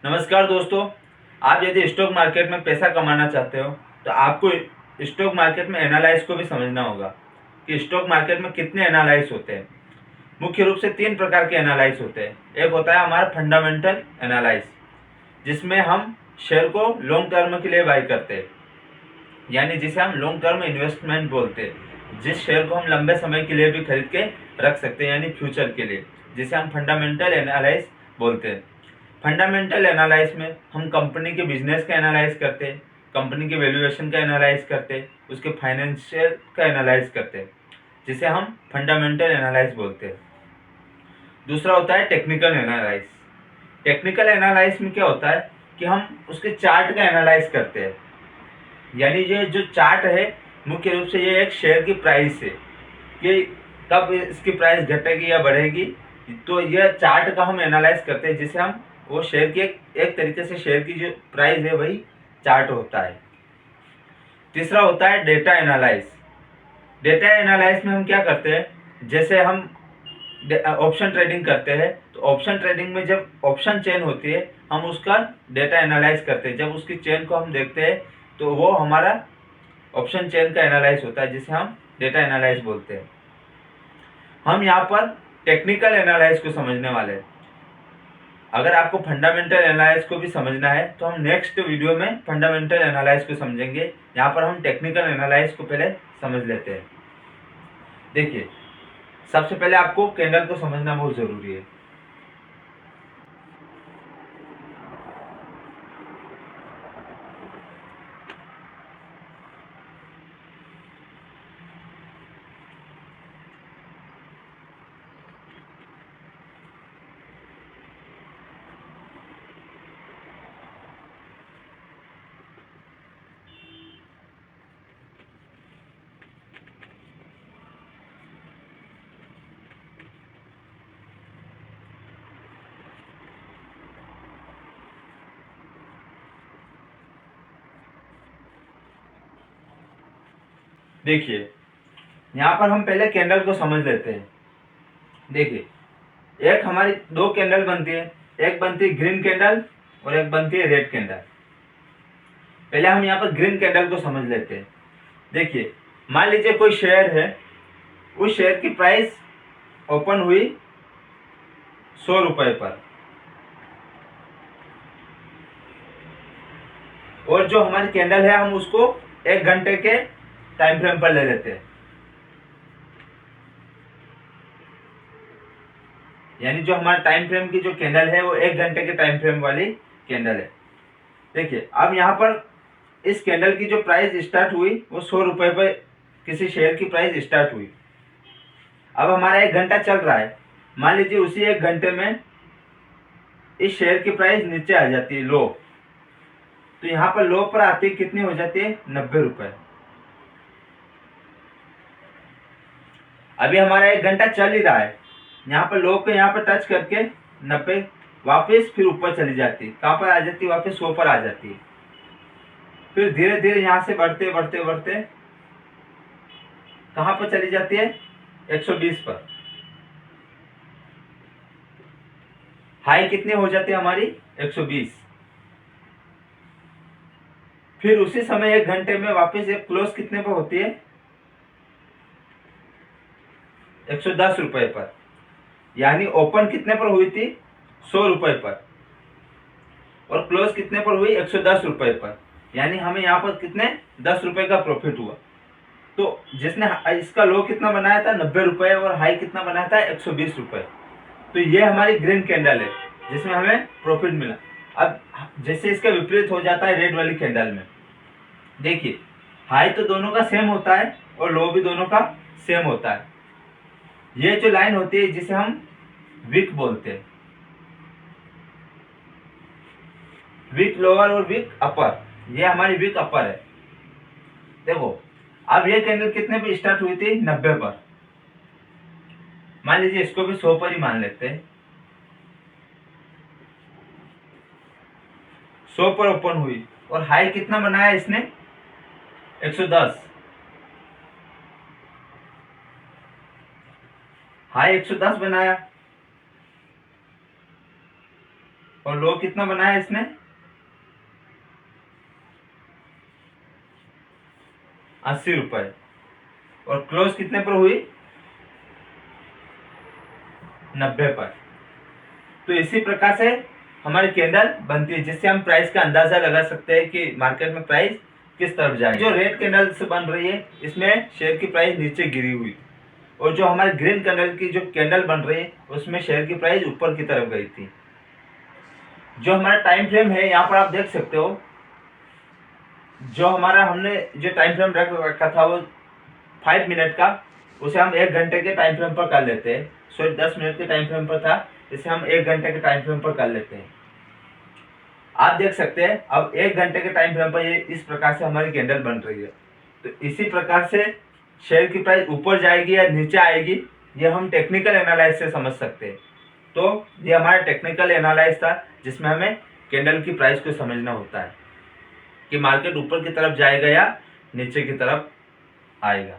नमस्कार दोस्तों। आप यदि स्टॉक मार्केट में पैसा कमाना चाहते हो तो आपको स्टॉक मार्केट में एनालाइज को भी समझना होगा कि स्टॉक मार्केट में कितने एनालाइज होते हैं। मुख्य रूप से 3 प्रकार के एनालाइज होते हैं। एक होता है हमारा फंडामेंटल एनालाइज, जिसमें हम शेयर को लॉन्ग टर्म के लिए बाय करते हैं, यानी जिसे हम लॉन्ग टर्म इन्वेस्टमेंट बोलते हैं। जिस शेयर को हम लंबे समय के लिए भी खरीद के रख सकते हैं, यानी फ्यूचर के लिए, जिसे हम फंडामेंटल एनालाइज बोलते हैं। फंडामेंटल एनालाइज में हम कंपनी के बिजनेस का एनालाइज करते हैं, कंपनी के वैल्यूएशन का एनालाइज करते हैं, उसके फाइनेंशियल का एनालाइज करते हैं, जिसे हम फंडामेंटल एनालाइज बोलते हैं। दूसरा होता है टेक्निकल एनालाइज। टेक्निकल एनालाइज में क्या होता है कि हम उसके चार्ट का एनालाइज करते हैं, यानी ये जो चार्ट है मुख्य रूप से ये एक शेयर की प्राइस है कि कब इसकी प्राइस घटेगी या बढ़ेगी। तो यह चार्ट का हम एनालाइज करते हैं, जिसे हम वो शेयर की एक तरीके से शेयर की जो प्राइस है वही चार्ट होता है। तीसरा होता है डेटा एनालाइज। डेटा एनालाइज में हम क्या करते हैं, जैसे हम ऑप्शन ट्रेडिंग करते हैं तो ऑप्शन ट्रेडिंग में जब ऑप्शन चेन होती है हम उसका डेटा एनालाइज करते हैं। जब उसकी चेन को हम देखते हैं तो वो हमारा ऑप्शन चेन का एनालाइज होता है, जिसे हम डेटा एनालाइज बोलते हैं। हम यहाँ पर टेक्निकल एनालाइज को समझने वाले हैं। अगर आपको फंडामेंटल एनालाइज को भी समझना है तो हम नेक्स्ट वीडियो में फंडामेंटल एनालाइज को समझेंगे। यहाँ पर हम टेक्निकल एनालाइज को पहले समझ लेते हैं। देखिए, सबसे पहले आपको कैंडल को समझना बहुत जरूरी है। देखिए, यहाँ पर हम पहले कैंडल को समझ लेते हैं। देखिए, एक हमारी 2 कैंडल बनती है, एक बनती है ग्रीन कैंडल और एक बनती है रेड कैंडल। पहले हम यहाँ पर ग्रीन कैंडल को समझ लेते हैं। देखिए, मान लीजिए कोई शेयर है, उस शेयर की प्राइस ओपन हुई 100 रुपए पर, और जो हमारी कैंडल है हम उसको 1 घंटे के टाइम फ्रेम पर ले लेते हैं, यानी जो हमारा टाइम फ्रेम की जो कैंडल है वो 1 घंटे के टाइम फ्रेम वाली कैंडल है। देखिए, अब यहाँ पर इस कैंडल की जो प्राइस स्टार्ट हुई वो 100 रुपए पर किसी शेयर की प्राइस स्टार्ट हुई। अब हमारा 1 घंटा चल रहा है। मान लीजिए उसी 1 घंटे में इस शेयर की प्राइस नीचे आ जाती है, लो। तो यहाँ पर लो पर आती कितनी हो जाती है, 90 रुपए। अभी हमारा 1 घंटा चल ही रहा है, यहाँ पर लो को यहाँ पर टच करके 90 वापस फिर ऊपर चली जाती है। कहाँ पर आ जाती है, वापस 100 पर आ जाती है। फिर धीरे धीरे यहाँ से बढ़ते बढ़ते बढ़ते कहाँ पर चली जाती है, 120 पर। हाई कितनी हो जाती है हमारी, 120। फिर उसी समय 1 घंटे में वापस एक क्लोज कितने पर होती है, 110 रुपए पर। यानी ओपन कितने पर हुई थी, 100 रुपए पर, और क्लोज कितने पर हुई, 110 रुपए पर। यानी हमें यहाँ पर कितने, 10 रुपए का प्रॉफिट हुआ। तो जिसने इसका लो कितना बनाया था, 90 रुपए, और हाई कितना बनाया था, 120 रुपए। तो ये हमारी ग्रीन कैंडल है जिसमें हमें प्रॉफिट मिला। अब जैसे इसका विपरीत हो जाता है रेड वाली कैंडल में। देखिए, हाई तो दोनों का सेम होता है और लो भी दोनों का सेम होता है। ये जो लाइन होती है जिसे हम विक बोलते हैं, विक लोअर और विक अपर, ये हमारी विक अपर है। देखो, अब ये कैंडल कितने पे स्टार्ट हुई थी, 90 पर। मान लीजिए इसको भी 100 पर ही मान लेते हैं। 100 पर ओपन हुई और हाई कितना बनाया इसने, 110। हाई 110 बनाया, और लो कितना बनाया इसने, 80 रुपए, और क्लोज कितने पर हुई, 90 पर। तो इसी प्रकार से हमारी कैंडल बनती है, जिससे हम प्राइस का अंदाजा लगा सकते हैं कि मार्केट में प्राइस किस तरफ जाएगी। जो रेड कैंडल से बन रही है इसमें शेयर की प्राइस नीचे गिरी हुई, और जो हमारे ग्रीन कलर की जो कैंडल बन रही है उसमें शेयर की प्राइस ऊपर की तरफ गई थी। जो हमारा टाइम फ्रेम है यहाँ पर आप देख सकते हो, जो हमारा हमने जो टाइम फ्रेम रख रखा था वो 5 मिनट का, उसे हम 1 घंटे के टाइम फ्रेम पर कर लेते हैं। सॉरी 10 मिनट के टाइम फ्रेम पर था, इसे हम 1 घंटे के टाइम फ्रेम पर कर लेते हैं। आप देख सकते हैं अब 1 घंटे के टाइम फ्रेम पर ये इस प्रकार से हमारी कैंडल बन रही है। तो इसी प्रकार से शेयर की प्राइस ऊपर जाएगी या नीचे आएगी, ये हम टेक्निकल एनालाइज से समझ सकते हैं। तो ये हमारा टेक्निकल एनालाइज था, जिसमें हमें कैंडल की प्राइस को समझना होता है कि मार्केट ऊपर की तरफ जाएगा या नीचे की तरफ आएगा।